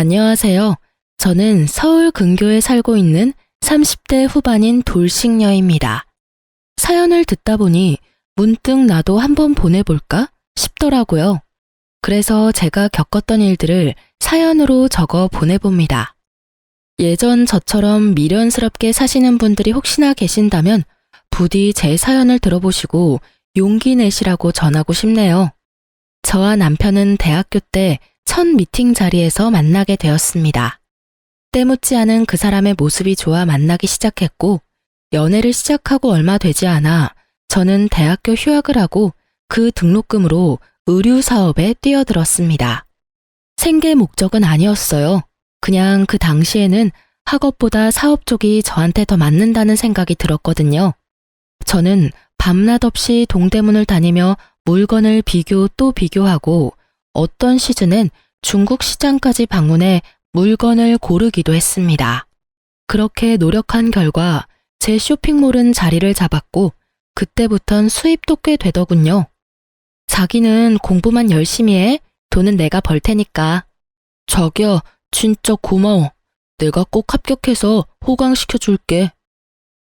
안녕하세요. 저는 서울 근교에 살고 있는 30대 후반인 돌싱녀입니다. 사연을 듣다 보니 문득 나도 한번 보내볼까 싶더라고요. 그래서 제가 겪었던 일들을 사연으로 적어 보내봅니다. 예전 저처럼 미련스럽게 사시는 분들이 혹시나 계신다면 부디 제 사연을 들어보시고 용기 내시라고 전하고 싶네요. 저와 남편은 대학교 때 첫 미팅 자리에서 만나게 되었습니다. 때묻지 않은 그 사람의 모습이 좋아 만나기 시작했고, 연애를 시작하고 얼마 되지 않아 저는 대학교 휴학을 하고 그 등록금으로 의류 사업에 뛰어들었습니다. 생계 목적은 아니었어요. 그냥 그 당시에는 학업보다 사업 쪽이 저한테 더 맞는다는 생각이 들었거든요. 저는 밤낮 없이 동대문을 다니며 물건을 비교 또 비교하고 어떤 시즌엔 중국 시장까지 방문해 물건을 고르기도 했습니다. 그렇게 노력한 결과 제 쇼핑몰은 자리를 잡았고 그때부턴 수입도 꽤 되더군요. 자기는 공부만 열심히 해. 돈은 내가 벌 테니까. 자기야, 진짜 고마워. 내가 꼭 합격해서 호강시켜줄게.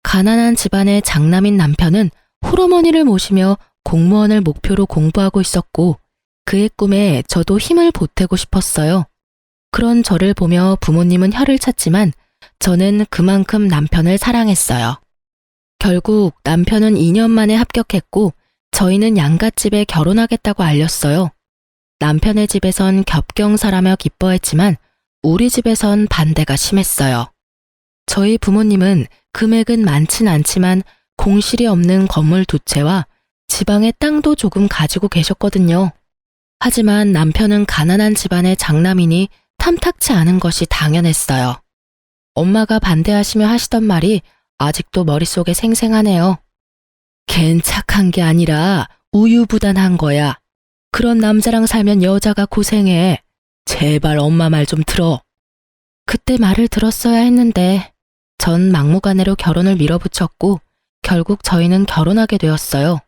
가난한 집안의 장남인 남편은 홀어머니를 모시며 공무원을 목표로 공부하고 있었고 그의 꿈에 저도 힘을 보태고 싶었어요. 그런 저를 보며 부모님은 혀를 찼지만 저는 그만큼 남편을 사랑했어요. 결국 남편은 2년 만에 합격했고 저희는 양갓집에 결혼하겠다고 알렸어요. 남편의 집에선 겹경사라며 기뻐했지만 우리 집에선 반대가 심했어요. 저희 부모님은 금액은 많진 않지만 공실이 없는 건물 두 채와 지방의 땅도 조금 가지고 계셨거든요. 하지만 남편은 가난한 집안의 장남이니 탐탁치 않은 것이 당연했어요. 엄마가 반대하시며 하시던 말이 아직도 머릿속에 생생하네요. 걘 착한 게 아니라 우유부단한 거야. 그런 남자랑 살면 여자가 고생해. 제발 엄마 말 좀 들어. 그때 말을 들었어야 했는데 전 막무가내로 결혼을 밀어붙였고 결국 저희는 결혼하게 되었어요.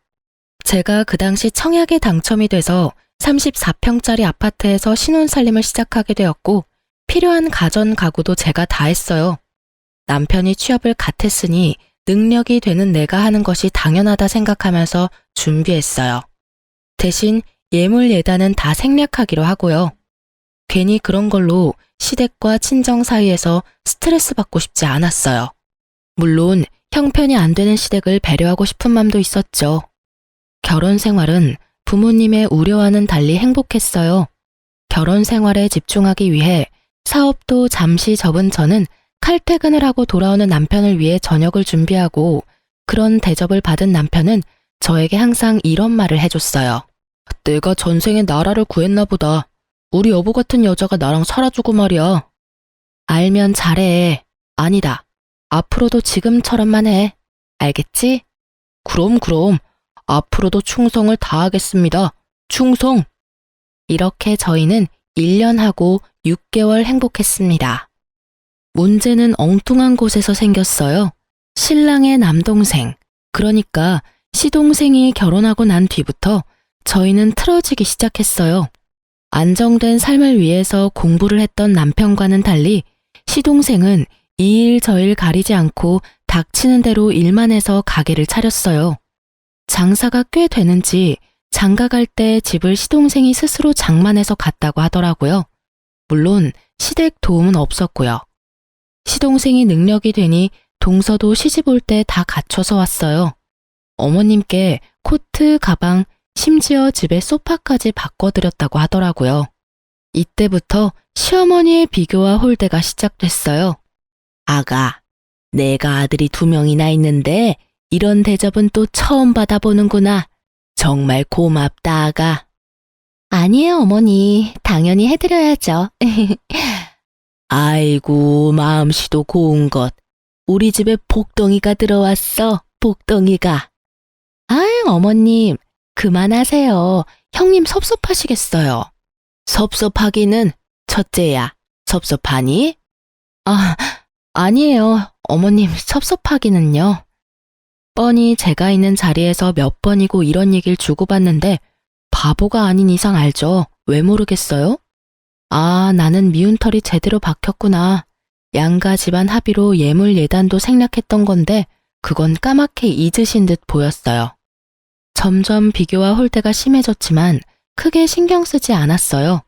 제가 그 당시 청약에 당첨이 돼서 34평짜리 아파트에서 신혼살림을 시작하게 되었고 필요한 가전 가구도 제가 다 했어요. 남편이 취업을 갓 했으니 능력이 되는 내가 하는 것이 당연하다 생각하면서 준비했어요. 대신 예물 예단은 다 생략하기로 하고요. 괜히 그런 걸로 시댁과 친정 사이에서 스트레스 받고 싶지 않았어요. 물론 형편이 안 되는 시댁을 배려하고 싶은 마음도 있었죠. 결혼 생활은 부모님의 우려와는 달리 행복했어요. 결혼 생활에 집중하기 위해 사업도 잠시 접은 저는 칼퇴근을 하고 돌아오는 남편을 위해 저녁을 준비하고 그런 대접을 받은 남편은 저에게 항상 이런 말을 해줬어요. 내가 전생에 나라를 구했나 보다. 우리 여보 같은 여자가 나랑 살아주고 말이야. 알면 잘해. 아니다. 앞으로도 지금처럼만 해. 알겠지? 그럼. 앞으로도 충성을 다하겠습니다. 충성! 이렇게 저희는 1년하고 6개월 행복했습니다. 문제는 엉뚱한 곳에서 생겼어요. 신랑의 남동생, 그러니까 시동생이 결혼하고 난 뒤부터 저희는 틀어지기 시작했어요. 안정된 삶을 위해서 공부를 했던 남편과는 달리 시동생은 이 일 저 일 가리지 않고 닥치는 대로 일만 해서 가게를 차렸어요. 장사가 꽤 되는지 장가 갈 때 집을 시동생이 스스로 장만해서 갔다고 하더라고요. 물론 시댁 도움은 없었고요. 시동생이 능력이 되니 동서도 시집 올 때 다 갖춰서 왔어요. 어머님께 코트, 가방, 심지어 집에 소파까지 바꿔드렸다고 하더라고요. 이때부터 시어머니의 비교와 홀대가 시작됐어요. 아가, 내가 아들이 2명이나 있는데 이런 대접은 또 처음 받아보는구나. 정말 고맙다, 아가. 아니에요, 어머니. 당연히 해드려야죠. 아이고, 마음씨도 고운 것. 우리 집에 복덩이가 들어왔어, 복덩이가. 아유, 어머님, 그만하세요. 형님 섭섭하시겠어요. 섭섭하기는 첫째야. 섭섭하니? 아니에요. 어머님, 섭섭하기는요. 뻔히 제가 있는 자리에서 몇 번이고 이런 얘기를 주고받는데 바보가 아닌 이상 알죠. 왜 모르겠어요? 아, 나는 미운 털이 제대로 박혔구나. 양가 집안 합의로 예물 예단도 생략했던 건데 그건 까맣게 잊으신 듯 보였어요. 점점 비교와 홀대가 심해졌지만 크게 신경 쓰지 않았어요.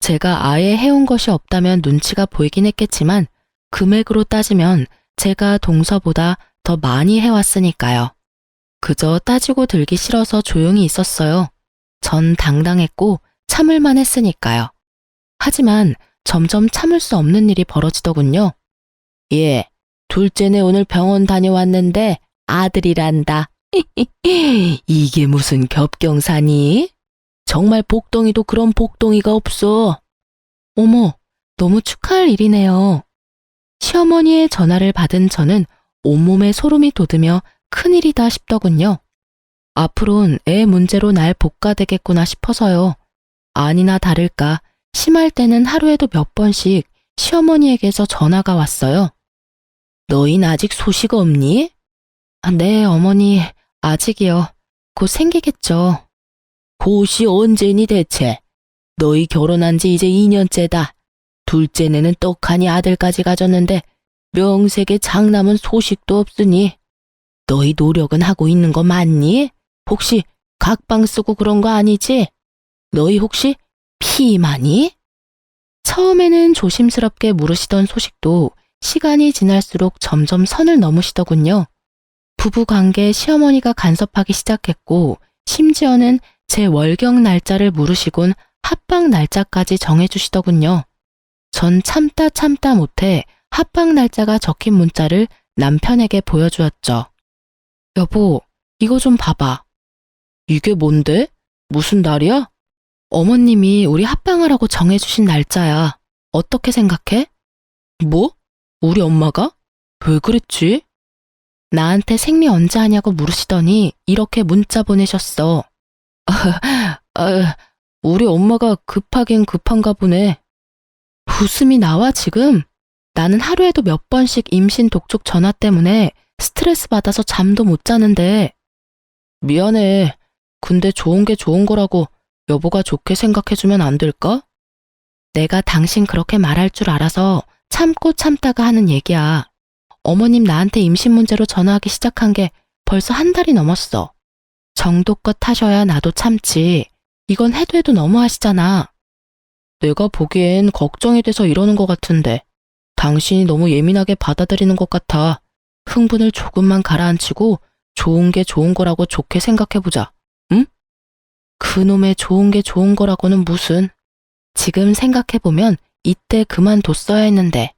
제가 아예 해온 것이 없다면 눈치가 보이긴 했겠지만 금액으로 따지면 제가 동서보다 더 많이 해왔으니까요. 그저 따지고 들기 싫어서 조용히 있었어요. 전 당당했고 참을만 했으니까요. 하지만 점점 참을 수 없는 일이 벌어지더군요. 예, 둘째네 오늘 병원 다녀왔는데 아들이란다. 이게 무슨 겹경사니? 정말 복덩이도 그런 복덩이가 없어. 어머, 너무 축하할 일이네요. 시어머니의 전화를 받은 저는 온몸에 소름이 돋으며 큰일이다 싶더군요. 앞으론 애 문제로 날 볶아대겠구나 싶어서요. 아니나 다를까 심할 때는 하루에도 몇 번씩 시어머니에게서 전화가 왔어요. 너흰 아직 소식 없니? 네, 어머니, 아직이요. 곧 생기겠죠. 곧이 언제니 대체? 너희 결혼한 지 이제 2년째다. 둘째네는 떡하니 아들까지 가졌는데 명색의 장남은 소식도 없으니 너희 노력은 하고 있는 거 맞니? 혹시 각방 쓰고 그런 거 아니지? 너희 혹시 피임하니? 처음에는 조심스럽게 물으시던 소식도 시간이 지날수록 점점 선을 넘으시더군요. 부부관계에 시어머니가 간섭하기 시작했고 심지어는 제 월경 날짜를 물으시곤 합방 날짜까지 정해주시더군요. 전 참다 못해 합방 날짜가 적힌 문자를 남편에게 보여주었죠. 여보, 이거 좀 봐봐. 이게 뭔데? 무슨 날이야? 어머님이 우리 합방하라고 정해주신 날짜야. 어떻게 생각해? 뭐? 우리 엄마가? 왜 그랬지? 나한테 생리 언제 하냐고 물으시더니 이렇게 문자 보내셨어. 우리 엄마가 급하긴 급한가 보네. 웃음이 나와 지금? 나는 하루에도 몇 번씩 임신 독촉 전화 때문에 스트레스 받아서 잠도 못 자는데. 미안해. 근데 좋은 게 좋은 거라고 여보가 좋게 생각해주면 안 될까? 내가 당신 그렇게 말할 줄 알아서 참고 참다가 하는 얘기야. 어머님 나한테 임신 문제로 전화하기 시작한 게 벌써 한 달이 넘었어. 정도껏 하셔야 나도 참지. 이건 해도 해도 너무하시잖아. 내가 보기엔 걱정이 돼서 이러는 것 같은데 당신이 너무 예민하게 받아들이는 것 같아. 흥분을 조금만 가라앉히고 좋은 게 좋은 거라고 좋게 생각해보자. 응? 그놈의 좋은 게 좋은 거라고는 무슨. 지금 생각해보면 이때 그만뒀어야 했는데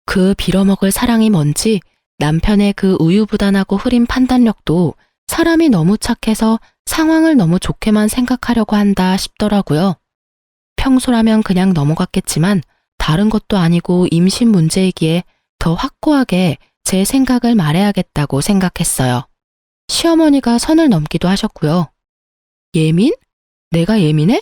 그 빌어먹을 사랑이 뭔지 남편의 그 우유부단하고 흐린 판단력도 사람이 너무 착해서 상황을 너무 좋게만 생각하려고 한다 싶더라고요. 평소라면 그냥 넘어갔겠지만 다른 것도 아니고 임신 문제이기에 더 확고하게 제 생각을 말해야겠다고 생각했어요. 시어머니가 선을 넘기도 하셨고요. 예민? 내가 예민해?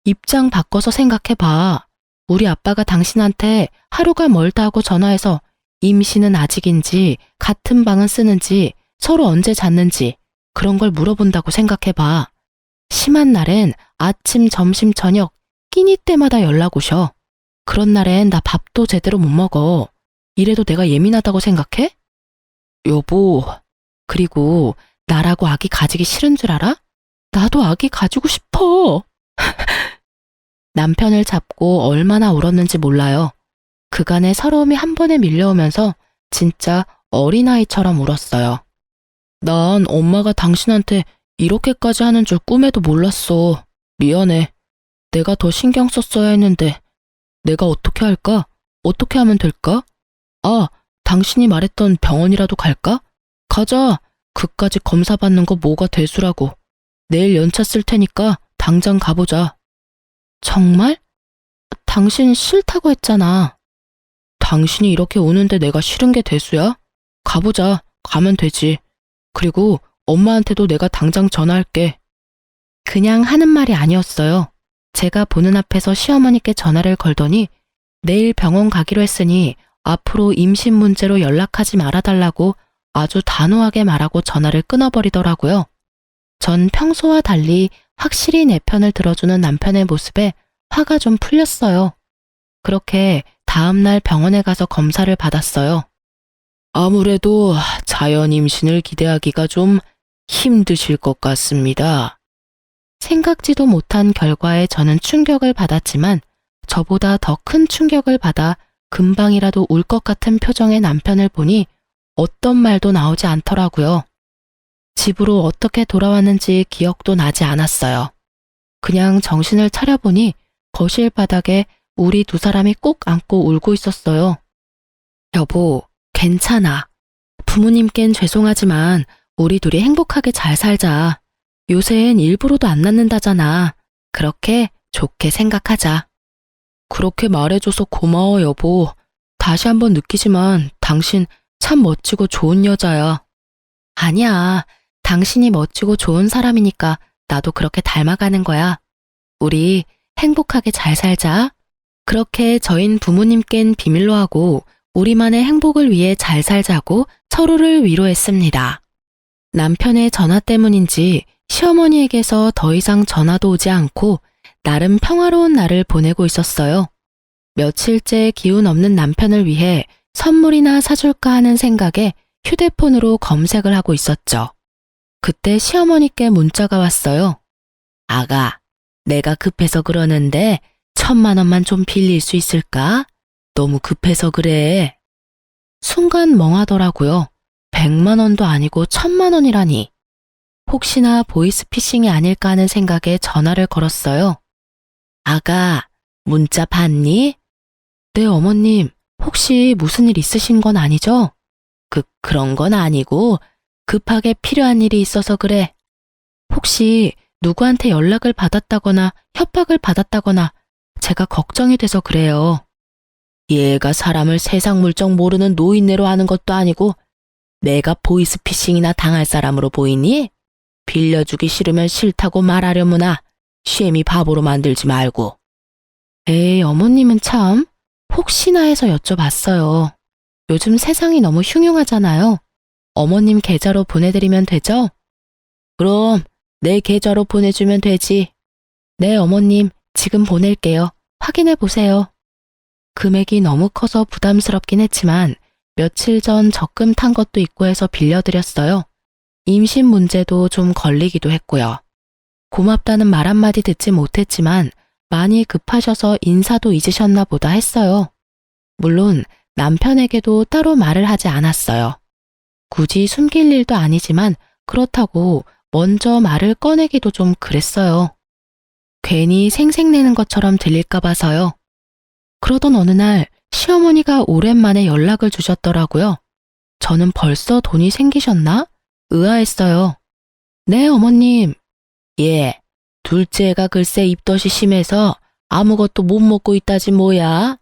입장 바꿔서 생각해봐. 우리 아빠가 당신한테 하루가 멀다 하고 전화해서 임신은 아직인지 같은 방은 쓰는지 서로 언제 잤는지 그런 걸 물어본다고 생각해봐. 심한 날엔 아침, 점심, 저녁 끼니 때마다 연락 오셔. 그런 날엔 나 밥도 제대로 못 먹어. 이래도 내가 예민하다고 생각해? 여보, 그리고 나라고 아기 가지기 싫은 줄 알아? 나도 아기 가지고 싶어. 남편을 잡고 얼마나 울었는지 몰라요. 그간의 서러움이 한 번에 밀려오면서 진짜 어린아이처럼 울었어요. 난 엄마가 당신한테 이렇게까지 하는 줄 꿈에도 몰랐어. 미안해. 내가 더 신경 썼어야 했는데 내가 어떻게 할까? 어떻게 하면 될까? 아, 당신이 말했던 병원이라도 갈까? 가자. 그까지 검사 받는 거 뭐가 대수라고. 내일 연차 쓸 테니까 당장 가보자. 정말? 당신 싫다고 했잖아. 당신이 이렇게 우는데 내가 싫은 게 대수야? 가보자. 가면 되지. 그리고 엄마한테도 내가 당장 전화할게. 그냥 하는 말이 아니었어요. 제가 보는 앞에서 시어머니께 전화를 걸더니 내일 병원 가기로 했으니 앞으로 임신 문제로 연락하지 말아달라고 아주 단호하게 말하고 전화를 끊어버리더라고요. 전 평소와 달리 확실히 내 편을 들어주는 남편의 모습에 화가 좀 풀렸어요. 그렇게 다음날 병원에 가서 검사를 받았어요. 아무래도 자연 임신을 기대하기가 좀 힘드실 것 같습니다. 생각지도 못한 결과에 저는 충격을 받았지만 저보다 더 큰 충격을 받아 금방이라도 울 것 같은 표정의 남편을 보니 어떤 말도 나오지 않더라고요. 집으로 어떻게 돌아왔는지 기억도 나지 않았어요. 그냥 정신을 차려보니 거실 바닥에 우리 두 사람이 꼭 안고 울고 있었어요. 여보, 괜찮아. 부모님께는 죄송하지만 우리 둘이 행복하게 잘 살자. 요새엔 일부러도 안 낳는다잖아. 그렇게 좋게 생각하자. 그렇게 말해줘서 고마워, 여보. 다시 한번 느끼지만 당신 참 멋지고 좋은 여자야. 아니야. 당신이 멋지고 좋은 사람이니까 나도 그렇게 닮아가는 거야. 우리 행복하게 잘 살자. 그렇게 저흰 부모님께는 비밀로 하고 우리만의 행복을 위해 잘 살자고 서로를 위로했습니다. 남편의 전화 때문인지 시어머니에게서 더 이상 전화도 오지 않고 나름 평화로운 날을 보내고 있었어요. 며칠째 기운 없는 남편을 위해 선물이나 사줄까 하는 생각에 휴대폰으로 검색을 하고 있었죠. 그때 시어머니께 문자가 왔어요. 아가, 내가 급해서 그러는데 1,000만 원만 좀 빌릴 수 있을까? 너무 급해서 그래. 순간 멍하더라고요. 100만 원도 아니고 1,000만 원이라니. 혹시나 보이스피싱이 아닐까 하는 생각에 전화를 걸었어요. 아가, 문자 봤니? 네, 어머님. 혹시 무슨 일 있으신 건 아니죠? 그런 건 아니고 급하게 필요한 일이 있어서 그래. 혹시 누구한테 연락을 받았다거나 협박을 받았다거나 제가 걱정이 돼서 그래요. 얘가 사람을 세상 물정 모르는 노인네로 하는 것도 아니고 내가 보이스피싱이나 당할 사람으로 보이니? 빌려주기 싫으면 싫다고 말하려무나 쉐미 바보로 만들지 말고. 에이, 어머님은 참 혹시나 해서 여쭤봤어요. 요즘 세상이 너무 흉흉하잖아요. 어머님 계좌로 보내드리면 되죠? 그럼 내 계좌로 보내주면 되지. 네, 어머님, 지금 보낼게요. 확인해 보세요. 금액이 너무 커서 부담스럽긴 했지만 며칠 전 적금 탄 것도 있고 해서 빌려드렸어요. 임신 문제도 좀 걸리기도 했고요. 고맙다는 말 한마디 듣지 못했지만 많이 급하셔서 인사도 잊으셨나 보다 했어요. 물론 남편에게도 따로 말을 하지 않았어요. 굳이 숨길 일도 아니지만 그렇다고 먼저 말을 꺼내기도 좀 그랬어요. 괜히 생색내는 것처럼 들릴까 봐서요. 그러던 어느 날 시어머니가 오랜만에 연락을 주셨더라고요. 저는 벌써 돈이 생기셨나? 의아했어요. 네, 어머님. 예, 둘째가 글쎄 입덧이 심해서 아무것도 못 먹고 있다지 뭐야.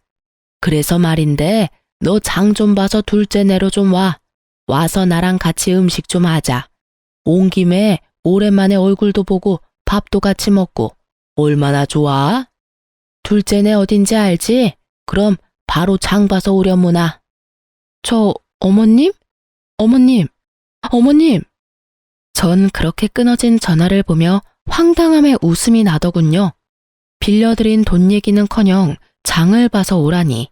그래서 말인데 너 장 좀 봐서 둘째 내로 좀 와. 와서 나랑 같이 음식 좀 하자. 온 김에 오랜만에 얼굴도 보고 밥도 같이 먹고 얼마나 좋아? 둘째네 어딘지 알지? 그럼 바로 장 봐서 오려무나. 어머님? 어머님! 전 그렇게 끊어진 전화를 보며 황당함에 웃음이 나더군요. 빌려드린 돈 얘기는커녕 장을 봐서 오라니.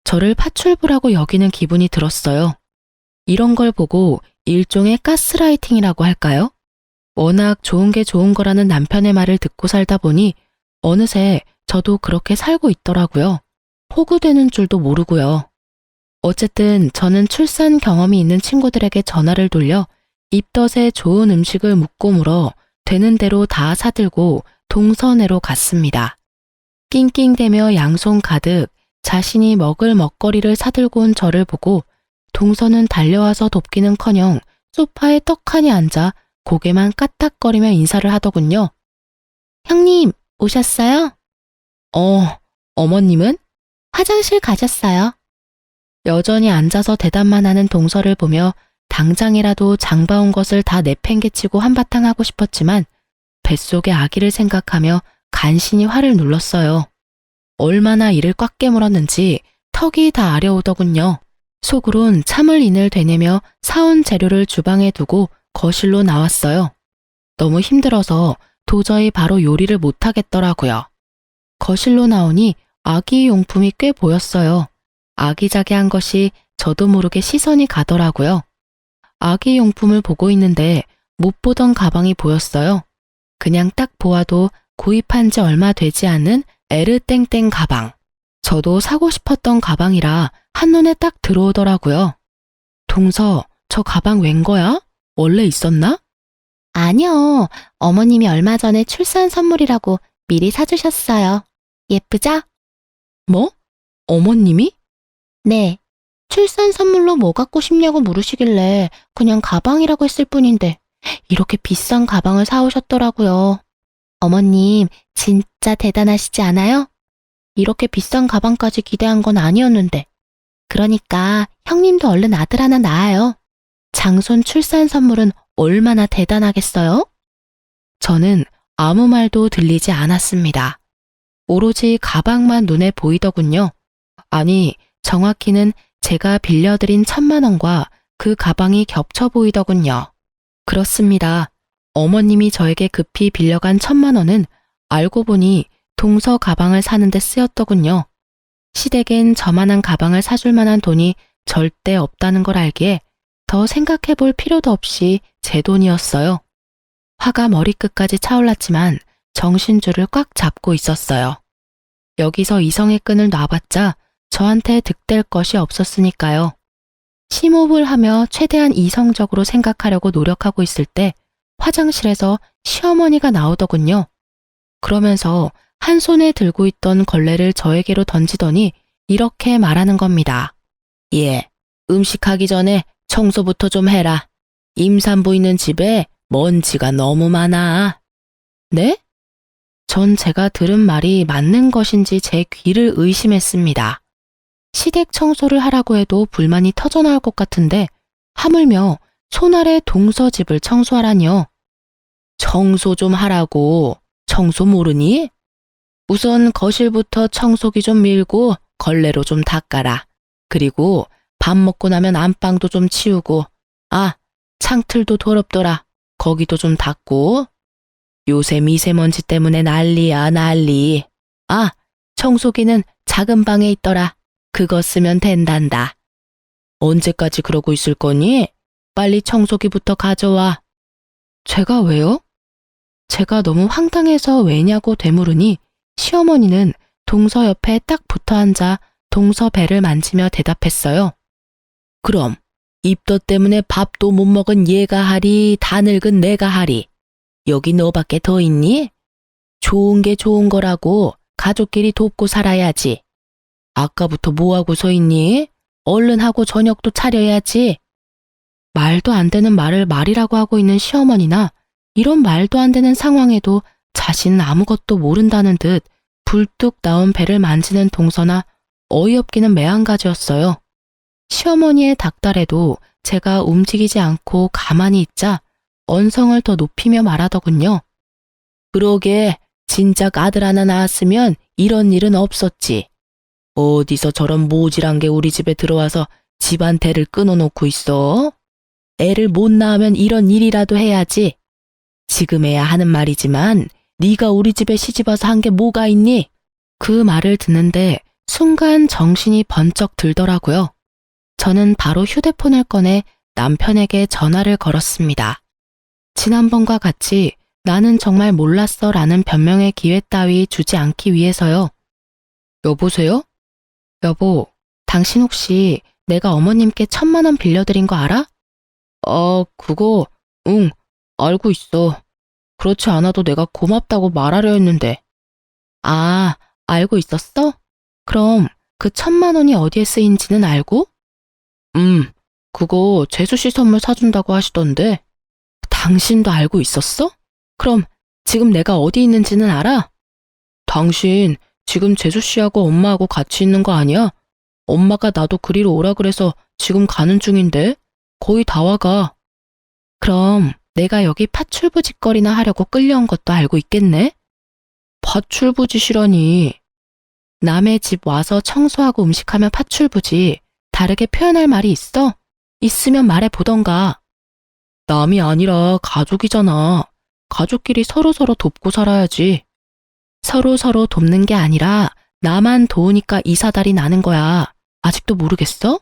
저를 파출부라고 여기는 기분이 들었어요. 이런 걸 보고 일종의 가스라이팅이라고 할까요? 워낙 좋은 게 좋은 거라는 남편의 말을 듣고 살다 보니 어느새 저도 그렇게 살고 있더라고요. 호구되는 줄도 모르고요. 어쨌든 저는 출산 경험이 있는 친구들에게 전화를 돌려 입덧에 좋은 음식을 묻고 물어 되는 대로 다 사들고 동서내로 갔습니다. 낑낑대며 양손 가득 자신이 먹을 먹거리를 사들고 온 저를 보고 동서는 달려와서 돕기는커녕 소파에 떡하니 앉아 고개만 까딱거리며 인사를 하더군요. 형님, 오셨어요? 어머님은? 화장실 가셨어요. 여전히 앉아서 대답만 하는 동서를 보며 당장이라도 장봐온 것을 다 내팽개치고 한바탕 하고 싶었지만 뱃속의 아기를 생각하며 간신히 화를 눌렀어요. 얼마나 이를 꽉 깨물었는지 턱이 다 아려오더군요. 속으론 참을 인을 되내며 사온 재료를 주방에 두고 거실로 나왔어요. 너무 힘들어서 도저히 바로 요리를 못하겠더라고요. 거실로 나오니 아기 용품이 꽤 보였어요. 아기자기한 것이 저도 모르게 시선이 가더라고요. 아기 용품을 보고 있는데 못 보던 가방이 보였어요. 그냥 딱 보아도 구입한 지 얼마 되지 않은 에르땡땡 가방. 저도 사고 싶었던 가방이라 한눈에 딱 들어오더라고요. 동서, 저 가방 웬 거야? 원래 있었나? 아니요. 어머님이 얼마 전에 출산 선물이라고 미리 사주셨어요. 예쁘죠? 뭐? 어머님이? 네. 출산 선물로 뭐 갖고 싶냐고 물으시길래 그냥 가방이라고 했을 뿐인데 이렇게 비싼 가방을 사오셨더라고요. 어머님 진짜 대단하시지 않아요? 이렇게 비싼 가방까지 기대한 건 아니었는데. 그러니까 형님도 얼른 아들 하나 낳아요. 장손 출산 선물은 얼마나 대단하겠어요? 저는 아무 말도 들리지 않았습니다. 오로지 가방만 눈에 보이더군요. 아니, 정확히는 제가 빌려드린 1,000만 원과 그 가방이 겹쳐 보이더군요. 그렇습니다. 어머님이 저에게 급히 빌려간 1,000만 원은 알고 보니 동서 가방을 사는데 쓰였더군요. 시댁엔 저만한 가방을 사줄 만한 돈이 절대 없다는 걸 알기에 더 생각해 볼 필요도 없이 제 돈이었어요. 화가 머리끝까지 차올랐지만 정신줄을 꽉 잡고 있었어요. 여기서 이성의 끈을 놔봤자 저한테 득될 것이 없었으니까요. 심호흡을 하며 최대한 이성적으로 생각하려고 노력하고 있을 때 화장실에서 시어머니가 나오더군요. 그러면서 한 손에 들고 있던 걸레를 저에게로 던지더니 이렇게 말하는 겁니다. 예, 음식하기 전에 청소부터 좀 해라. 임산부 있는 집에 먼지가 너무 많아. 네? 전 제가 들은 말이 맞는 것인지 제 귀를 의심했습니다. 시댁 청소를 하라고 해도 불만이 터져나올 것 같은데 하물며 손아래 동서 집을 청소하라니요. 청소 좀 하라고. 청소 모르니? 우선 거실부터 청소기 좀 밀고 걸레로 좀 닦아라. 그리고 밥 먹고 나면 안방도 좀 치우고, 아, 창틀도 더럽더라. 거기도 좀 닦고. 요새 미세먼지 때문에 난리야, 난리. 아, 청소기는 작은 방에 있더라. 그거 쓰면 된단다. 언제까지 그러고 있을 거니? 빨리 청소기부터 가져와. 제가 왜요? 제가 너무 황당해서 왜냐고 되물으니 시어머니는 동서 옆에 딱 붙어 앉아 동서 배를 만지며 대답했어요. 그럼 입덧 때문에 밥도 못 먹은 얘가 하리, 다 늙은 내가 하리. 여기 너밖에 더 있니? 좋은 게 좋은 거라고 가족끼리 돕고 살아야지. 아까부터 뭐하고 서 있니? 얼른 하고 저녁도 차려야지. 말도 안 되는 말을 말이라고 하고 있는 시어머니나 이런 말도 안 되는 상황에도 자신은 아무것도 모른다는 듯 불뚝 나온 배를 만지는 동서나 어이없기는 매한가지였어요. 시어머니의 닥달에도 제가 움직이지 않고 가만히 있자 언성을 더 높이며 말하더군요. 그러게 진작 아들 하나 낳았으면 이런 일은 없었지. 어디서 저런 모질한 게 우리 집에 들어와서 집안 대를 끊어놓고 있어? 애를 못 낳으면 이런 일이라도 해야지. 지금에야 하는 말이지만 네가 우리 집에 시집와서 한 게 뭐가 있니? 그 말을 듣는데 순간 정신이 번쩍 들더라고요. 저는 바로 휴대폰을 꺼내 남편에게 전화를 걸었습니다. 지난번과 같이 나는 정말 몰랐어 라는 변명의 기회 따위 주지 않기 위해서요. 여보세요? 여보, 당신 혹시 내가 어머님께 1,000만 원 빌려드린 거 알아? 그거, 응, 알고 있어. 그렇지 않아도 내가 고맙다고 말하려 했는데. 아, 알고 있었어? 그럼 그 1,000만 원이 어디에 쓰인지는 알고? 그거 재수씨 선물 사준다고 하시던데. 당신도 알고 있었어? 그럼 지금 내가 어디 있는지는 알아? 당신 지금 재수씨하고 엄마하고 같이 있는 거 아니야? 엄마가 나도 그리로 오라 그래서 지금 가는 중인데 거의 다 와가. 그럼 내가 여기 파출부짓거리나 하려고 끌려온 것도 알고 있겠네? 파출부짓이라니. 남의 집 와서 청소하고 음식하면 파출부지. 다르게 표현할 말이 있어? 있으면 말해보던가. 남이 아니라 가족이잖아. 가족끼리 서로서로 돕고 살아야지. 서로서로 돕는 게 아니라 나만 도우니까 이 사달이 나는 거야. 아직도 모르겠어?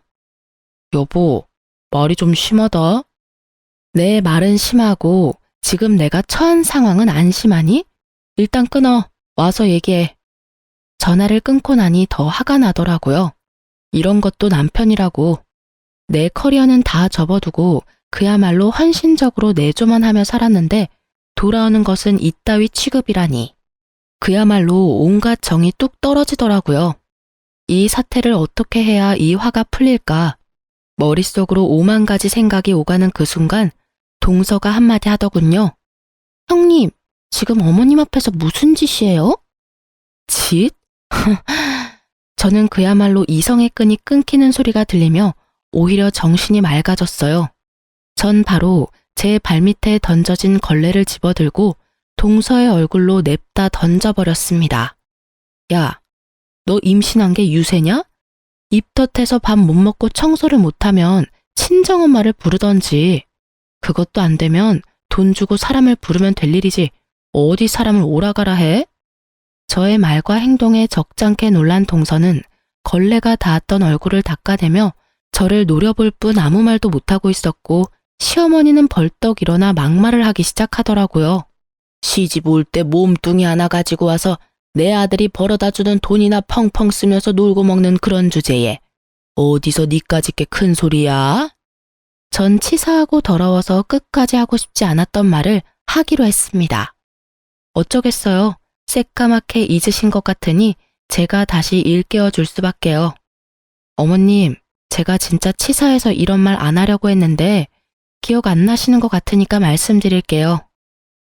여보, 말이 좀 심하다. 내 말은 심하고 지금 내가 처한 상황은 안 심하니? 일단 끊어. 와서 얘기해. 전화를 끊고 나니 더 화가 나더라고요. 이런 것도 남편이라고. 내 커리어는 다 접어두고 그야말로 헌신적으로 내조만 하며 살았는데 돌아오는 것은 이따위 취급이라니. 그야말로 온갖 정이 뚝 떨어지더라고요. 이 사태를 어떻게 해야 이 화가 풀릴까? 머릿속으로 5만 가지 생각이 오가는 그 순간 동서가 한마디 하더군요. 형님, 지금 어머님 앞에서 무슨 짓이에요? 짓? 저는 그야말로 이성의 끈이 끊기는 소리가 들리며 오히려 정신이 맑아졌어요. 전 바로 제 발밑에 던져진 걸레를 집어들고 동서의 얼굴로 냅다 던져버렸습니다. 야, 너 임신한 게 유세냐? 입덧해서 밥 못 먹고 청소를 못하면 친정엄마를 부르던지. 그것도 안 되면 돈 주고 사람을 부르면 될 일이지 어디 사람을 오라가라 해? 저의 말과 행동에 적잖게 놀란 동서는 걸레가 닿았던 얼굴을 닦아대며 저를 노려볼 뿐 아무 말도 못하고 있었고 시어머니는 벌떡 일어나 막말을 하기 시작하더라고요. 시집 올 때 몸뚱이 하나 가지고 와서 내 아들이 벌어다 주는 돈이나 펑펑 쓰면서 놀고 먹는 그런 주제에 어디서 니까짓 게 큰 소리야? 전 치사하고 더러워서 끝까지 하고 싶지 않았던 말을 하기로 했습니다. 어쩌겠어요. 새까맣게 잊으신 것 같으니 제가 다시 일깨워 줄 수밖에요. 어머님, 제가 진짜 치사해서 이런 말 안 하려고 했는데 기억 안 나시는 것 같으니까 말씀드릴게요.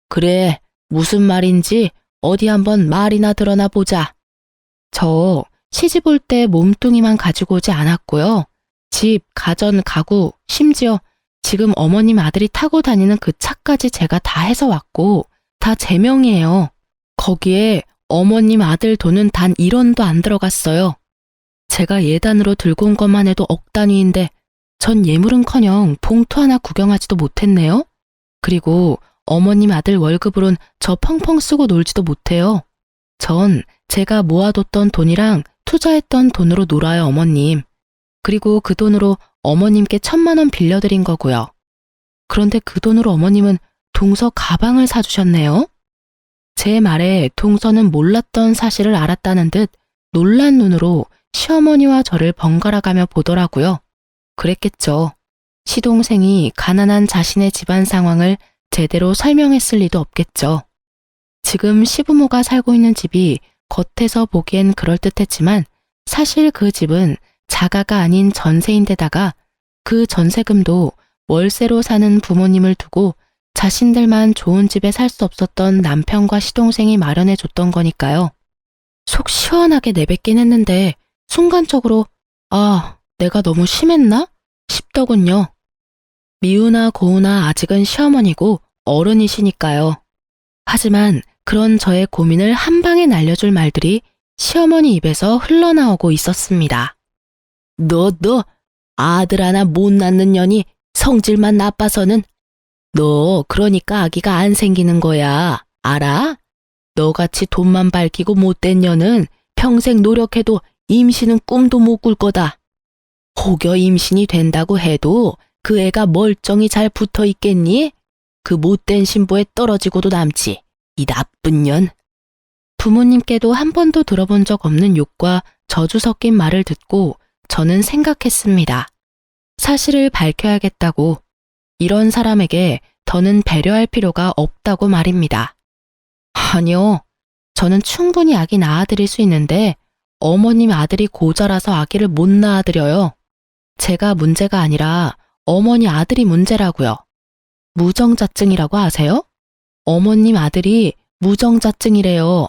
그래, 무슨 말인지 어디 한번 말이나 드러나 보자. 저 시집 올 때 몸뚱이만 가지고 오지 않았고요. 집, 가전, 가구, 심지어 지금 어머님 아들이 타고 다니는 그 차까지 제가 다 해서 왔고 다 제 명이에요. 거기에 어머님 아들 돈은 단 1원도 안 들어갔어요. 제가 예단으로 들고 온 것만 해도 억 단위인데 전 예물은커녕 봉투 하나 구경하지도 못했네요. 그리고 어머님 아들 월급으론 저 펑펑 쓰고 놀지도 못해요. 전 제가 모아뒀던 돈이랑 투자했던 돈으로 놀아요, 어머님. 그리고 그 돈으로 어머님께 1,000만 원 빌려드린 거고요. 그런데 그 돈으로 어머님은 동서 가방을 사주셨네요. 제 말에 동서는 몰랐던 사실을 알았다는 듯 놀란 눈으로 시어머니와 저를 번갈아가며 보더라고요. 그랬겠죠. 시동생이 가난한 자신의 집안 상황을 제대로 설명했을 리도 없겠죠. 지금 시부모가 살고 있는 집이 겉에서 보기엔 그럴듯했지만 사실 그 집은 자가가 아닌 전세인데다가 그 전세금도 월세로 사는 부모님을 두고 자신들만 좋은 집에 살 수 없었던 남편과 시동생이 마련해 줬던 거니까요. 속 시원하게 내뱉긴 했는데 순간적으로 내가 너무 심했나? 싶더군요. 미우나 고우나 아직은 시어머니고 어른이시니까요. 하지만 그런 저의 고민을 한 방에 날려줄 말들이 시어머니 입에서 흘러나오고 있었습니다. 너 아들 하나 못 낳는 년이 성질만 나빠서는 너 그러니까 아기가 안 생기는 거야. 알아? 너같이 돈만 밝히고 못된 년은 평생 노력해도 임신은 꿈도 못 꿀 거다. 혹여 임신이 된다고 해도 그 애가 멀쩡히 잘 붙어 있겠니? 그 못된 신부에 떨어지고도 남지. 이 나쁜 년. 부모님께도 한 번도 들어본 적 없는 욕과 저주 섞인 말을 듣고 저는 생각했습니다. 사실을 밝혀야겠다고. 이런 사람에게 더는 배려할 필요가 없다고 말입니다. 아니요. 저는 충분히 아기 낳아드릴 수 있는데 어머님 아들이 고자라서 아기를 못 낳아드려요. 제가 문제가 아니라 어머니 아들이 문제라고요. 무정자증이라고 아세요? 어머님 아들이 무정자증이래요.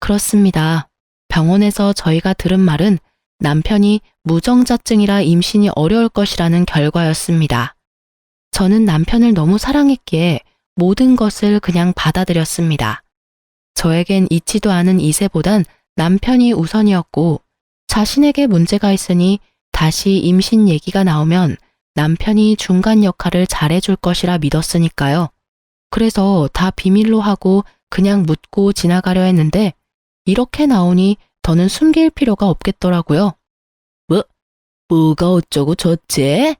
그렇습니다. 병원에서 저희가 들은 말은 남편이 무정자증이라 임신이 어려울 것이라는 결과였습니다. 저는 남편을 너무 사랑했기에 모든 것을 그냥 받아들였습니다. 저에겐 있지도 않은 이세보단 남편이 우선이었고 자신에게 문제가 있으니 다시 임신 얘기가 나오면 남편이 중간 역할을 잘해줄 것이라 믿었으니까요. 그래서 다 비밀로 하고 그냥 묻고 지나가려 했는데 이렇게 나오니 더는 숨길 필요가 없겠더라고요. 뭐가 어쩌고 저째?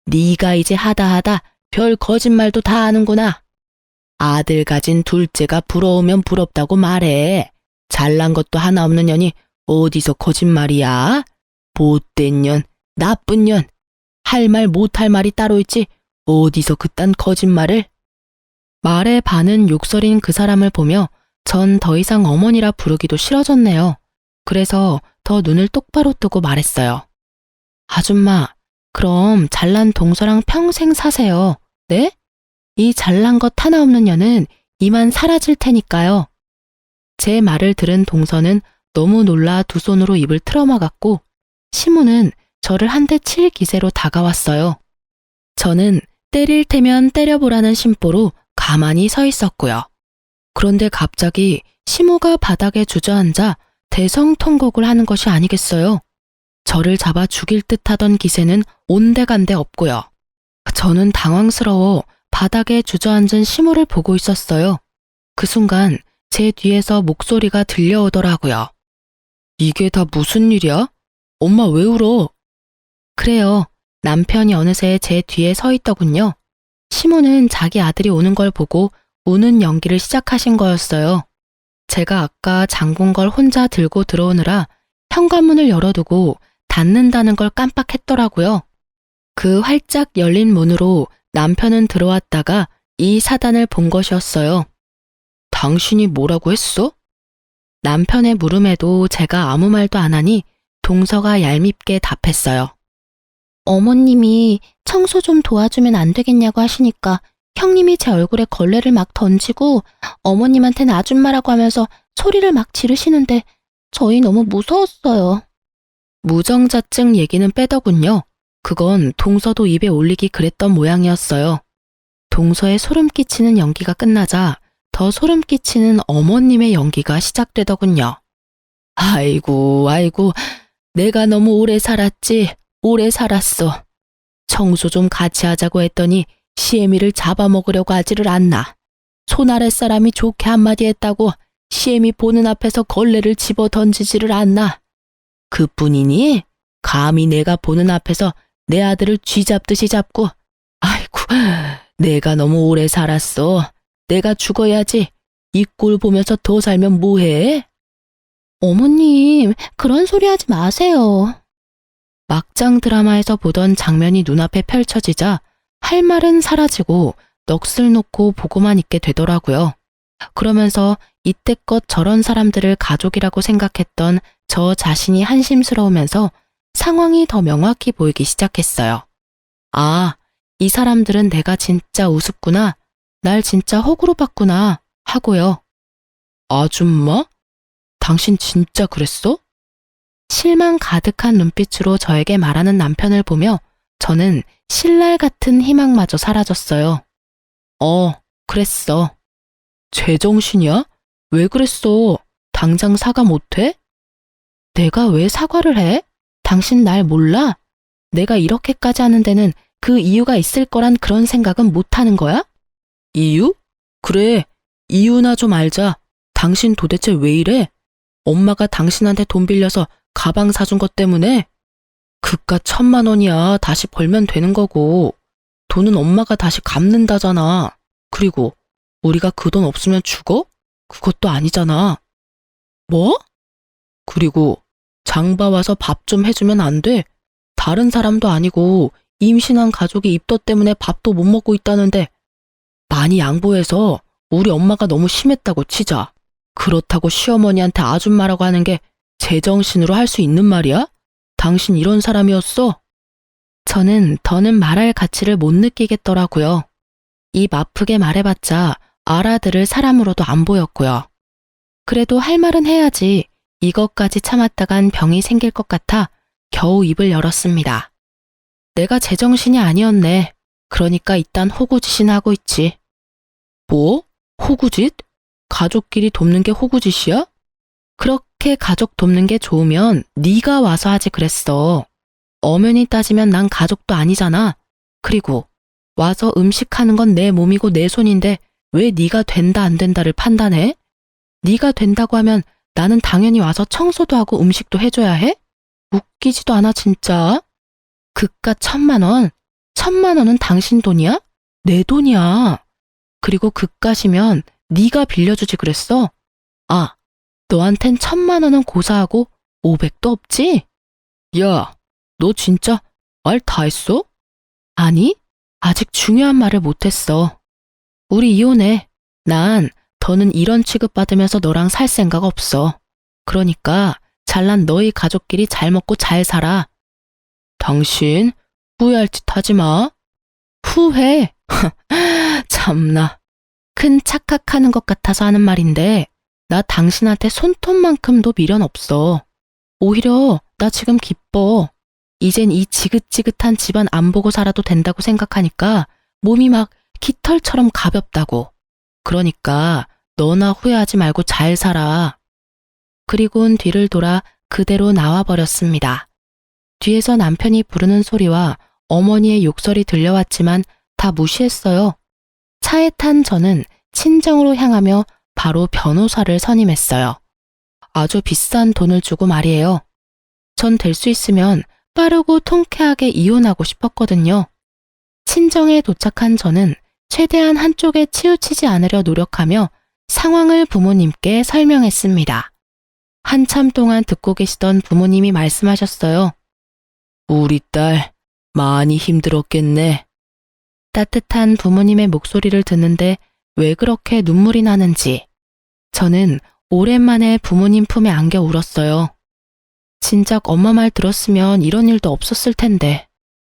네가 이제 하다 별 거짓말도 다 하는구나. 아들 가진 둘째가 부러우면 부럽다고 말해. 잘난 것도 하나 없는 년이 어디서 거짓말이야? 못된 년, 나쁜 년. 할 말 못할 말이 따로 있지 어디서 그딴 거짓말을. 말에 반은 욕설인 그 사람을 보며 전 더 이상 어머니라 부르기도 싫어졌네요. 그래서 더 눈을 똑바로 뜨고 말했어요. 아줌마, 그럼 잘난 동서랑 평생 사세요. 네? 이 잘난 것 하나 없는 년은 이만 사라질 테니까요. 제 말을 들은 동서는 너무 놀라 두 손으로 입을 틀어막았고 시무는 저를 한 대 칠 기세로 다가왔어요. 저는 때릴 테면 때려보라는 심보로 가만히 서 있었고요. 그런데 갑자기 시무가 바닥에 주저앉아 대성통곡을 하는 것이 아니겠어요. 저를 잡아 죽일 듯 하던 기세는 온데간데 없고요. 저는 당황스러워 바닥에 주저앉은 시무를 보고 있었어요. 그 순간 제 뒤에서 목소리가 들려오더라고요. 이게 다 무슨 일이야? 엄마 왜 울어? 그래요. 남편이 어느새 제 뒤에 서 있더군요. 시무는 자기 아들이 오는 걸 보고 우는 연기를 시작하신 거였어요. 제가 아까 장본 걸 혼자 들고 들어오느라 현관문을 열어두고 닫는다는 걸 깜빡했더라고요. 그 활짝 열린 문으로 남편은 들어왔다가 이 사단을 본 것이었어요. 당신이 뭐라고 했어? 남편의 물음에도 제가 아무 말도 안 하니 동서가 얄밉게 답했어요. 어머님이 청소 좀 도와주면 안 되겠냐고 하시니까 형님이 제 얼굴에 걸레를 막 던지고 어머님한테는 아줌마라고 하면서 소리를 막 지르시는데 저희 너무 무서웠어요. 무정자증 얘기는 빼더군요. 그건 동서도 입에 올리기 그랬던 모양이었어요. 동서의 소름 끼치는 연기가 끝나자 더 소름 끼치는 어머님의 연기가 시작되더군요. 아이고, 내가 너무 오래 살았지. 오래 살았어. 청소 좀 같이 하자고 했더니 시애미를 잡아먹으려고 하지를 않나. 손 아래 사람이 좋게 한마디 했다고 시애미 보는 앞에서 걸레를 집어 던지지를 않나. 그뿐이니? 감히 내가 보는 앞에서 내 아들을 쥐잡듯이 잡고. 아이고, 내가 너무 오래 살았어. 내가 죽어야지. 이 꼴 보면서 더 살면 뭐해? 어머님, 그런 소리 하지 마세요. 막장 드라마에서 보던 장면이 눈앞에 펼쳐지자 할 말은 사라지고 넋을 놓고 보고만 있게 되더라고요. 그러면서 이때껏 저런 사람들을 가족이라고 생각했던 저 자신이 한심스러우면서 상황이 더 명확히 보이기 시작했어요. 아, 이 사람들은 내가 진짜 우습구나. 날 진짜 호구로 봤구나 하고요. 아줌마? 당신 진짜 그랬어? 실망 가득한 눈빛으로 저에게 말하는 남편을 보며 저는 신랄 같은 희망마저 사라졌어요. 그랬어. 제정신이야? 왜 그랬어? 당장 사과 못해? 내가 왜 사과를 해? 당신 날 몰라? 내가 이렇게까지 하는 데는 그 이유가 있을 거란 그런 생각은 못하는 거야? 이유? 그래, 이유나 좀 알자. 당신 도대체 왜 이래? 엄마가 당신한테 돈 빌려서 가방 사준 것 때문에? 그깟 1,000만 원이야. 다시 벌면 되는 거고. 돈은 엄마가 다시 갚는다잖아. 그리고 우리가 그 돈 없으면 죽어? 그것도 아니잖아. 뭐? 그리고 장봐 와서 밥 좀 해주면 안 돼? 다른 사람도 아니고 임신한 가족이 입덧 때문에 밥도 못 먹고 있다는데 많이 양보해서 우리 엄마가 너무 심했다고 치자. 그렇다고 시어머니한테 아줌마라고 하는 게 제정신으로 할 수 있는 말이야? 당신 이런 사람이었어? 저는 더는 말할 가치를 못 느끼겠더라고요. 입 아프게 말해봤자 알아들을 사람으로도 안 보였고요. 그래도 할 말은 해야지. 이것까지 참았다간 병이 생길 것 같아 겨우 입을 열었습니다. 내가 제정신이 아니었네. 그러니까 이딴 호구짓이나 하고 있지. 뭐? 호구짓? 가족끼리 돕는 게 호구짓이야? 그렇게 가족 돕는 게 좋으면 네가 와서 하지 그랬어. 엄연히 따지면 난 가족도 아니잖아. 그리고 와서 음식하는 건 내 몸이고 내 손인데 왜 네가 된다 안 된다를 판단해? 네가 된다고 하면 나는 당연히 와서 청소도 하고 음식도 해줘야 해? 웃기지도 않아 진짜. 그깟 1,000만 원? 1,000만 원은 당신 돈이야? 내 돈이야. 그리고 그깟이면 네가 빌려주지 그랬어. 아, 너한텐 1,000만 원은 고사하고 500도 없지? 야, 너 진짜 말 다 했어? 아니, 아직 중요한 말을 못했어. 우리 이혼해. 난 더는 이런 취급받으면서 너랑 살 생각 없어. 그러니까 잘난 너희 가족끼리 잘 먹고 잘 살아. 당신 후회할 짓 하지 마. 후회? 참나. 큰 착각하는 것 같아서 하는 말인데 나 당신한테 손톱만큼도 미련 없어. 오히려 나 지금 기뻐. 이젠 이 지긋지긋한 집안 안 보고 살아도 된다고 생각하니까 몸이 막 깃털처럼 가볍다고. 그러니까 너나 후회하지 말고 잘 살아. 그리곤 뒤를 돌아 그대로 나와버렸습니다. 뒤에서 남편이 부르는 소리와 어머니의 욕설이 들려왔지만 다 무시했어요. 차에 탄 저는 친정으로 향하며 바로 변호사를 선임했어요. 아주 비싼 돈을 주고 말이에요. 전 될 수 있으면 빠르고 통쾌하게 이혼하고 싶었거든요. 친정에 도착한 저는 최대한 한쪽에 치우치지 않으려 노력하며 상황을 부모님께 설명했습니다. 한참 동안 듣고 계시던 부모님이 말씀하셨어요. 우리 딸 많이 힘들었겠네. 따뜻한 부모님의 목소리를 듣는데 왜 그렇게 눈물이 나는지 저는 오랜만에 부모님 품에 안겨 울었어요. 진작 엄마 말 들었으면 이런 일도 없었을 텐데.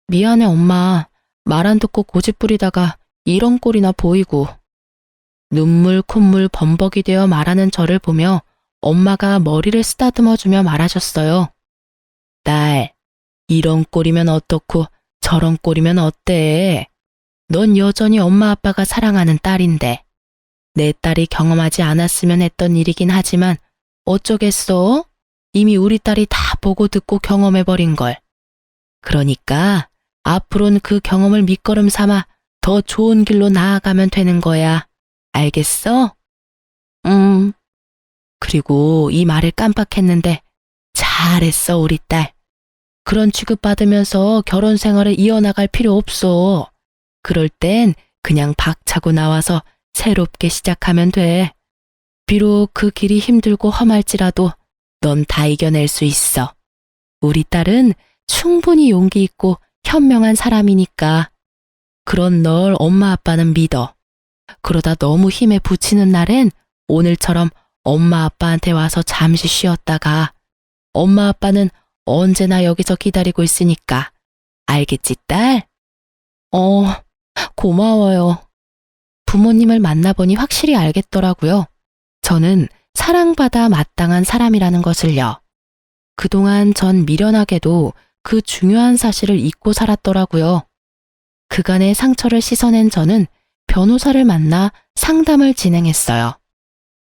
미안해 엄마. 말 안 듣고 고집 부리다가 이런 꼴이나 보이고. 눈물 콧물 범벅이 되어 말하는 저를 보며 엄마가 머리를 쓰다듬어주며 말하셨어요. 딸, 이런 꼴이면 어떻고 저런 꼴이면 어때? 넌 여전히 엄마 아빠가 사랑하는 딸인데. 내 딸이 경험하지 않았으면 했던 일이긴 하지만 어쩌겠어? 이미 우리 딸이 다 보고 듣고 경험해버린 걸. 그러니까 앞으로는 그 경험을 밑거름 삼아 더 좋은 길로 나아가면 되는 거야. 알겠어? 그리고 이 말을 깜빡했는데 잘했어 우리 딸. 그런 취급받으면서 결혼 생활을 이어나갈 필요 없어. 그럴 땐 그냥 박차고 나와서 새롭게 시작하면 돼. 비록 그 길이 힘들고 험할지라도 넌 다 이겨낼 수 있어. 우리 딸은 충분히 용기 있고 현명한 사람이니까. 그런 널 엄마 아빠는 믿어. 그러다 너무 힘에 부치는 날엔 오늘처럼 엄마 아빠한테 와서 잠시 쉬었다가 엄마 아빠는 언제나 여기서 기다리고 있으니까. 알겠지, 딸? 고마워요. 부모님을 만나보니 확실히 알겠더라고요. 저는 사랑받아 마땅한 사람이라는 것을요. 그동안 전 미련하게도 그 중요한 사실을 잊고 살았더라고요. 그간의 상처를 씻어낸 저는 변호사를 만나 상담을 진행했어요.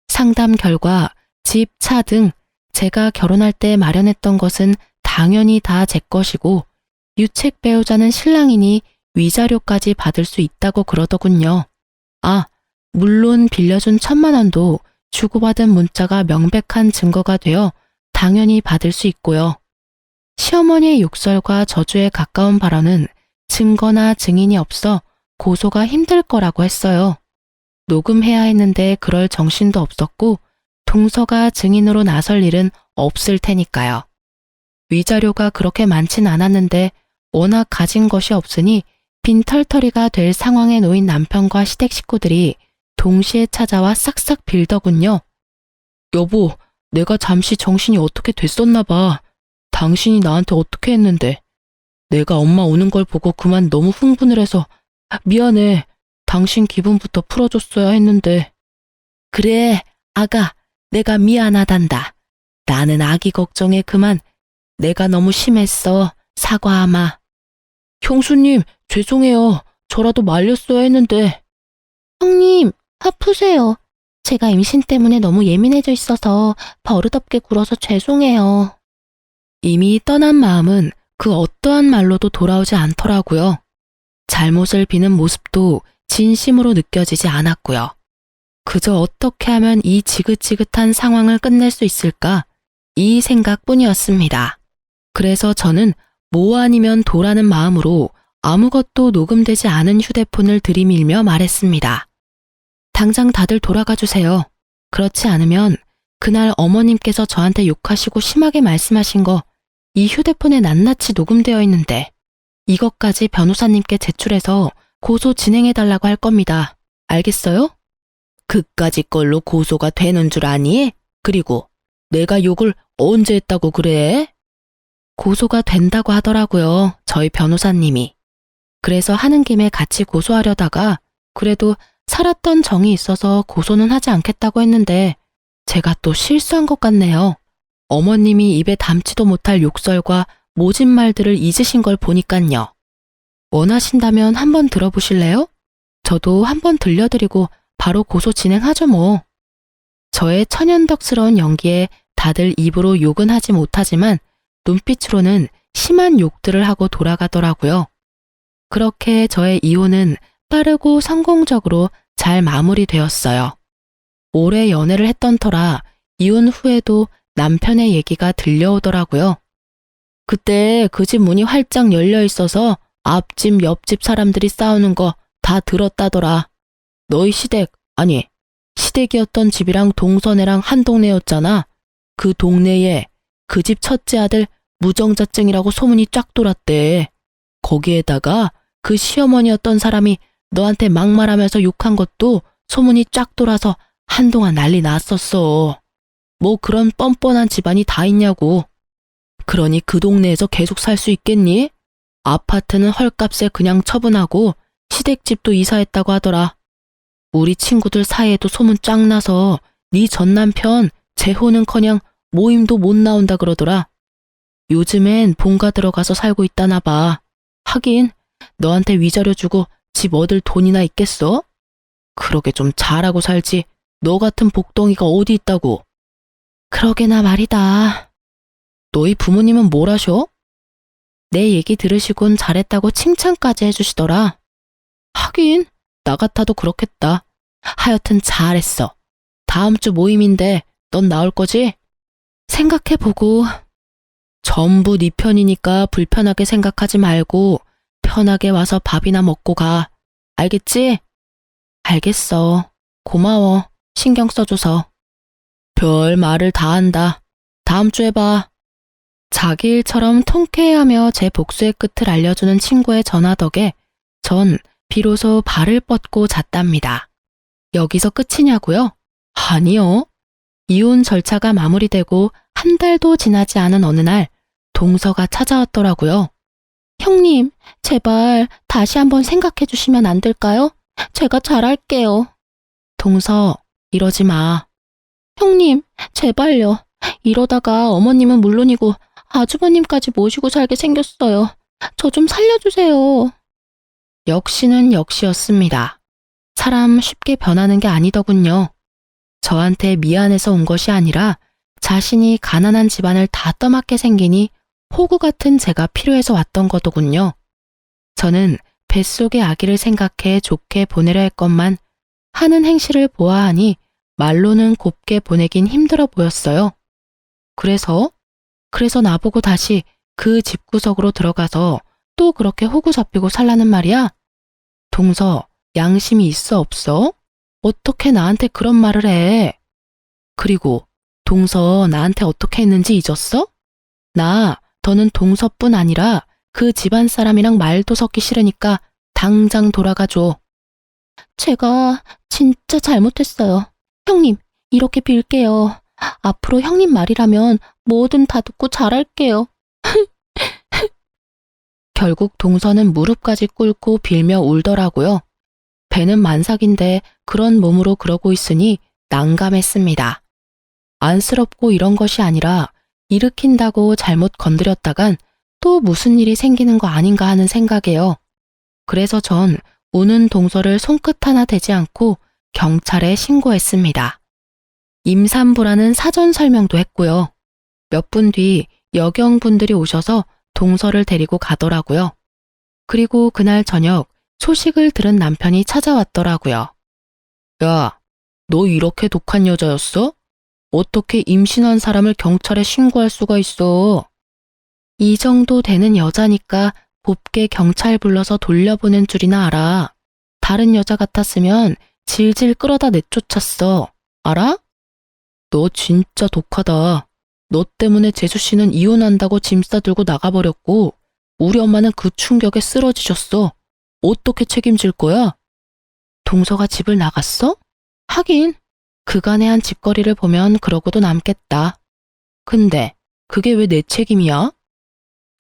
상담 결과 집, 차 등 제가 결혼할 때 마련했던 것은 당연히 다 제 것이고 유책 배우자는 신랑이니 위자료까지 받을 수 있다고 그러더군요. 아, 물론 빌려준 1,000만 원도 주고받은 문자가 명백한 증거가 되어 당연히 받을 수 있고요. 시어머니의 욕설과 저주에 가까운 발언은 증거나 증인이 없어 고소가 힘들 거라고 했어요. 녹음해야 했는데 그럴 정신도 없었고 동서가 증인으로 나설 일은 없을 테니까요. 위자료가 그렇게 많진 않았는데 워낙 가진 것이 없으니 빈털터리가 될 상황에 놓인 남편과 시댁 식구들이 동시에 찾아와 싹싹 빌더군요. 여보, 내가 잠시 정신이 어떻게 됐었나 봐. 당신이 나한테 어떻게 했는데. 내가 엄마 오는 걸 보고 그만 너무 흥분을 해서 미안해. 당신 기분부터 풀어줬어야 했는데. 그래, 아가, 내가 미안하단다. 나는 아기 걱정에 그만 내가 너무 심했어. 사과하마. 형수님, 죄송해요. 저라도 말렸어야 했는데. 형님, 화 푸세요. 제가 임신 때문에 너무 예민해져 있어서 버릇없게 굴어서 죄송해요. 이미 떠난 마음은 그 어떠한 말로도 돌아오지 않더라고요. 잘못을 비는 모습도 진심으로 느껴지지 않았고요. 그저 어떻게 하면 이 지긋지긋한 상황을 끝낼 수 있을까? 이 생각뿐이었습니다. 그래서 저는 뭐 아니면 도라는 마음으로 아무것도 녹음되지 않은 휴대폰을 들이밀며 말했습니다. 당장 다들 돌아가 주세요. 그렇지 않으면 그날 어머님께서 저한테 욕하시고 심하게 말씀하신 거 이 휴대폰에 낱낱이 녹음되어 있는데 이것까지 변호사님께 제출해서 고소 진행해달라고 할 겁니다. 알겠어요? 그까짓 걸로 고소가 되는 줄 아니? 그리고 내가 욕을 언제 했다고 그래? 고소가 된다고 하더라고요. 저희 변호사님이. 그래서 하는 김에 같이 고소하려다가 그래도 살았던 정이 있어서 고소는 하지 않겠다고 했는데 제가 또 실수한 것 같네요. 어머님이 입에 담지도 못할 욕설과 모진 말들을 잊으신 걸 보니깐요. 원하신다면 한번 들어보실래요? 저도 한번 들려드리고 바로 고소 진행하죠 뭐. 저의 천연덕스러운 연기에 다들 입으로 욕은 하지 못하지만 눈빛으로는 심한 욕들을 하고 돌아가더라고요. 그렇게 저의 이혼은 빠르고 성공적으로 잘 마무리되었어요. 오래 연애를 했던 터라 이혼 후에도 남편의 얘기가 들려오더라고요. 그때 그 집 문이 활짝 열려 있어서 앞집 옆집 사람들이 싸우는 거 다 들었다더라. 너희 시댁이었던 집이랑 동서네랑 한 동네였잖아. 그 동네에 그 집 첫째 아들 무정자증이라고 소문이 쫙 돌았대. 거기에다가 그 시어머니였던 사람이 너한테 막말하면서 욕한 것도 소문이 쫙 돌아서 한동안 난리 났었어. 뭐 그런 뻔뻔한 집안이 다 있냐고. 그러니 그 동네에서 계속 살 수 있겠니? 아파트는 헐값에 그냥 처분하고 시댁집도 이사했다고 하더라. 우리 친구들 사이에도 소문 쫙 나서 네 전남편 재혼은커녕 모임도 못 나온다 그러더라. 요즘엔 본가 들어가서 살고 있다나 봐. 하긴 너한테 위자료 주고 집 얻을 돈이나 있겠어? 그러게 좀 잘하고 살지. 너 같은 복덩이가 어디 있다고. 그러게나 말이다. 너희 부모님은 뭘 하셔? 내 얘기 들으시곤 잘했다고 칭찬까지 해주시더라. 하긴 나 같아도 그렇겠다. 하여튼 잘했어. 다음 주 모임인데 넌 나올 거지? 생각해보고. 전부 네 편이니까 불편하게 생각하지 말고 편하게 와서 밥이나 먹고 가. 알겠지? 알겠어. 고마워. 신경 써줘서. 별 말을 다 한다. 다음 주에 봐. 자기 일처럼 통쾌해하며 제 복수의 끝을 알려주는 친구의 전화 덕에 전 비로소 발을 뻗고 잤답니다. 여기서 끝이냐고요? 아니요. 이혼 절차가 마무리되고 한 달도 지나지 않은 어느 날 동서가 찾아왔더라고요. 형님, 제발 다시 한번 생각해 주시면 안 될까요? 제가 잘할게요. 동서, 이러지 마. 형님, 제발요. 이러다가 어머님은 물론이고 아주버님까지 모시고 살게 생겼어요. 저 좀 살려주세요. 역시는 역시였습니다. 사람 쉽게 변하는 게 아니더군요. 저한테 미안해서 온 것이 아니라 자신이 가난한 집안을 다 떠맡게 생기니 호구 같은 제가 필요해서 왔던 거더군요. 저는 뱃속의 아기를 생각해 좋게 보내려 했건만 하는 행실을 보아하니 말로는 곱게 보내긴 힘들어 보였어요. 그래서 나보고 다시 그 집구석으로 들어가서 또 그렇게 호구 잡히고 살라는 말이야? 동서, 양심이 있어 없어? 어떻게 나한테 그런 말을 해? 그리고 동서 나한테 어떻게 했는지 잊었어? 나 더는 동서뿐 아니라 그 집안 사람이랑 말도 섞기 싫으니까 당장 돌아가줘. 제가 진짜 잘못했어요. 형님, 이렇게 빌게요. 앞으로 형님 말이라면 뭐든 다 듣고 잘할게요. 결국 동서는 무릎까지 꿇고 빌며 울더라고요. 배는 만삭인데 그런 몸으로 그러고 있으니 난감했습니다. 안쓰럽고 이런 것이 아니라 일으킨다고 잘못 건드렸다간 또 무슨 일이 생기는 거 아닌가 하는 생각에요. 그래서 전 우는 동서를 손끝 하나 대지 않고 경찰에 신고했습니다. 임산부라는 사전 설명도 했고요. 몇 분 뒤 여경분들이 오셔서 동서를 데리고 가더라고요. 그리고 그날 저녁 소식을 들은 남편이 찾아왔더라고요. 야, 너 이렇게 독한 여자였어? 어떻게 임신한 사람을 경찰에 신고할 수가 있어? 이 정도 되는 여자니까 곱게 경찰 불러서 돌려보낸 줄이나 알아. 다른 여자 같았으면 질질 끌어다 내쫓았어. 알아? 너 진짜 독하다. 너 때문에 재수 씨는 이혼한다고 짐 싸들고 나가버렸고 우리 엄마는 그 충격에 쓰러지셨어. 어떻게 책임질 거야? 동서가 집을 나갔어? 하긴 그간의 한 짓거리를 보면 그러고도 남겠다. 근데 그게 왜 내 책임이야?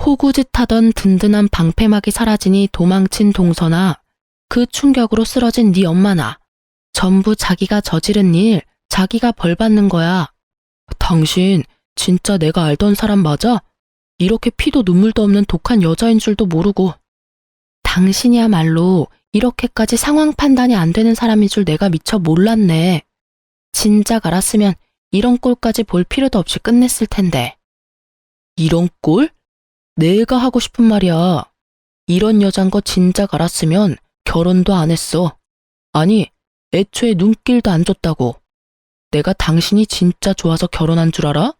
호구짓 하던 든든한 방패막이 사라지니 도망친 동서나 그 충격으로 쓰러진 네 엄마나 전부 자기가 저지른 일, 자기가 벌 받는 거야. 당신 진짜 내가 알던 사람 맞아? 이렇게 피도 눈물도 없는 독한 여자인 줄도 모르고. 당신이야말로 이렇게까지 상황 판단이 안 되는 사람인 줄 내가 미처 몰랐네. 진작 알았으면 이런 꼴까지 볼 필요도 없이 끝냈을 텐데. 이런 꼴? 내가 하고 싶은 말이야. 이런 여잔 거 진작 알았으면 결혼도 안 했어. 아니, 애초에 눈길도 안 줬다고. 내가 당신이 진짜 좋아서 결혼한 줄 알아?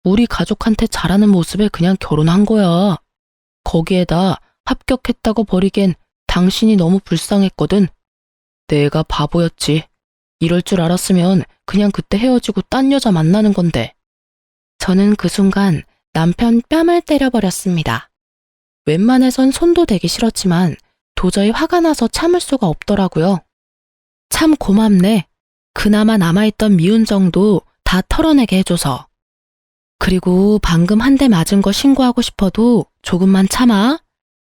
우리 가족한테 잘하는 모습에 그냥 결혼한 거야. 거기에다 합격했다고 버리기엔 당신이 너무 불쌍했거든. 내가 바보였지. 이럴 줄 알았으면 그냥 그때 헤어지고 딴 여자 만나는 건데. 저는 그 순간 남편 뺨을 때려버렸습니다. 웬만해선 손도 대기 싫었지만 도저히 화가 나서 참을 수가 없더라고요. 참 고맙네. 그나마 남아있던 미운 정도 다 털어내게 해줘서. 그리고 방금 한 대 맞은 거 신고하고 싶어도 조금만 참아.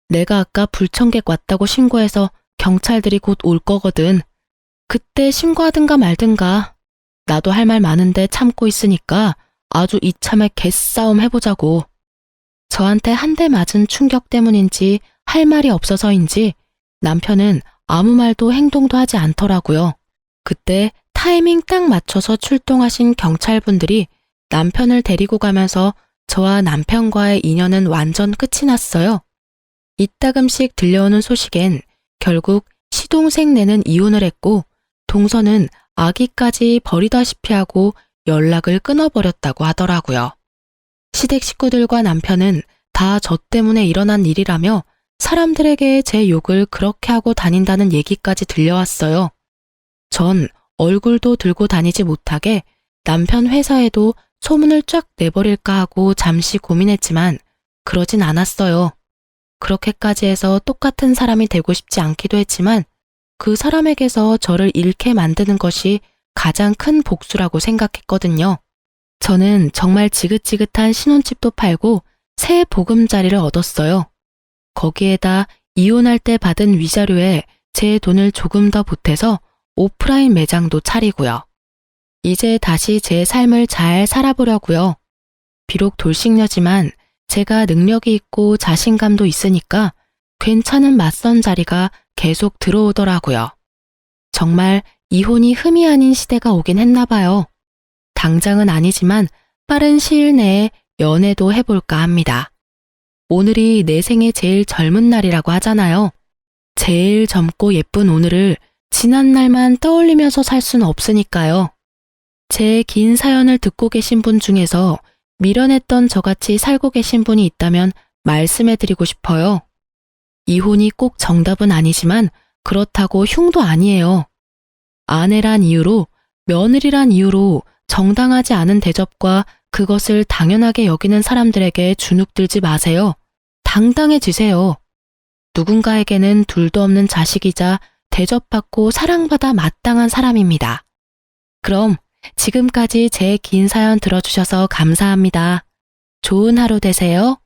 내가 아까 불청객 왔다고 신고해서 경찰들이 곧 올 거거든. 그때 신고하든가 말든가. 나도 할 말 많은데 참고 있으니까 아주 이참에 개싸움 해보자고. 저한테 한 대 맞은 충격 때문인지 할 말이 없어서인지 남편은 아무 말도 행동도 하지 않더라고요. 그때 타이밍 딱 맞춰서 출동하신 경찰분들이 남편을 데리고 가면서 저와 남편과의 인연은 완전 끝이 났어요. 이따금씩 들려오는 소식엔 결국 시동생네는 이혼을 했고 동서는 아기까지 버리다시피 하고 연락을 끊어버렸다고 하더라고요. 시댁 식구들과 남편은 다 저 때문에 일어난 일이라며 사람들에게 제 욕을 그렇게 하고 다닌다는 얘기까지 들려왔어요. 전 얼굴도 들고 다니지 못하게 남편 회사에도 소문을 쫙 내버릴까 하고 잠시 고민했지만 그러진 않았어요. 그렇게까지 해서 똑같은 사람이 되고 싶지 않기도 했지만 그 사람에게서 저를 잃게 만드는 것이 가장 큰 복수라고 생각했거든요. 저는 정말 지긋지긋한 신혼집도 팔고 새 보금자리를 얻었어요. 거기에다 이혼할 때 받은 위자료에 제 돈을 조금 더 보태서 오프라인 매장도 차리고요. 이제 다시 제 삶을 잘 살아보려고요. 비록 돌싱녀지만 제가 능력이 있고 자신감도 있으니까 괜찮은 맞선 자리가 계속 들어오더라고요. 정말 이혼이 흠이 아닌 시대가 오긴 했나 봐요. 당장은 아니지만 빠른 시일 내에 연애도 해볼까 합니다. 오늘이 내 생애 제일 젊은 날이라고 하잖아요. 제일 젊고 예쁜 오늘을 지난 날만 떠올리면서 살 수는 없으니까요. 제 긴 사연을 듣고 계신 분 중에서 미련했던 저같이 살고 계신 분이 있다면 말씀해드리고 싶어요. 이혼이 꼭 정답은 아니지만 그렇다고 흉도 아니에요. 아내란 이유로, 며느리란 이유로 정당하지 않은 대접과 그것을 당연하게 여기는 사람들에게 주눅들지 마세요. 당당해지세요. 누군가에게는 둘도 없는 자식이자 대접받고 사랑받아 마땅한 사람입니다. 그럼 지금까지 제 긴 사연 들어주셔서 감사합니다. 좋은 하루 되세요.